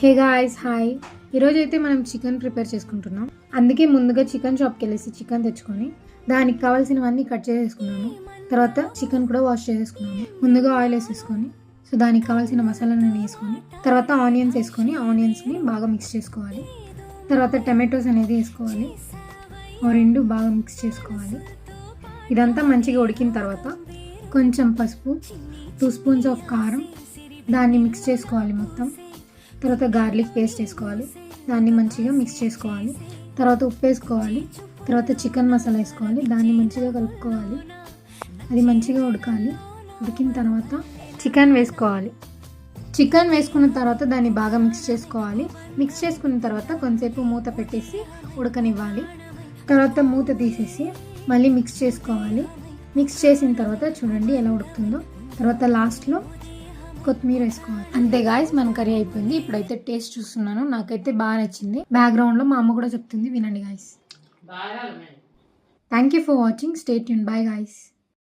Hey guys hi. ఈరోజు అయితే మనం చికెన్ ప్రిపేర్ చేసుకుంటున్నాం. అందుకే ముందుగా చికెన్ షాప్కి వెళ్ళేసి చికెన్ తెచ్చుకొని దానికి కావాల్సినవన్నీ కట్ చేసేసుకున్నాను. తర్వాత చికెన్ కూడా వాష్ చేసేసుకున్నాను. ముందుగా ఆయిల్ వేసేసుకొని దానికి కావాల్సిన మసాలాలను వేసుకొని తర్వాత ఆనియన్స్ వేసుకొని ఆనియన్స్ని బాగా మిక్స్ చేసుకోవాలి. తర్వాత టమాటోస్ అనేది వేసుకోవాలి. రెండు బాగా మిక్స్ చేసుకోవాలి. ఇదంతా మంచిగా ఉడికిన తర్వాత కొంచెం పసుపు, 2 స్పూన్స్ ఆఫ్ కారం, దాన్ని మిక్స్ చేసుకోవాలి మొత్తం. తర్వాత గార్లిక్ పేస్ట్ వేసుకోవాలి, దాన్ని మంచిగా మిక్స్ చేసుకోవాలి. తర్వాత ఉప్పు వేసుకోవాలి. తర్వాత చికెన్ మసాలా వేసుకోవాలి, దాన్ని మంచిగా కలుపుకోవాలి. అది మంచిగా ఉడకాలి. ఉడికిన తర్వాత చికెన్ వేసుకోవాలి. చికెన్ వేసుకున్న తర్వాత దాన్ని బాగా మిక్స్ చేసుకోవాలి. మిక్స్ చేసుకున్న తర్వాత కొంతసేపు మూత పెట్టేసి ఉడకనివ్వాలి. తర్వాత మూత తీసేసి మళ్ళీ మిక్స్ చేసుకోవాలి. మిక్స్ చేసిన తర్వాత చూడండి ఎలా ఉడుకుతుందో. తర్వాత లాస్ట్లో కొత్తిమీర వేసుకోవాలి. అంతే గాయ్స్, మన కర్రీ అయిపోయింది. ఇప్పుడైతే టేస్ట్ చూస్తున్నాను, నాకైతే బాగా నచ్చింది. బ్యాక్గ్రౌండ్లో మా అమ్మ కూడా చెప్తుంది, వినండి guys. Thank you for watching. Stay tune. By guys.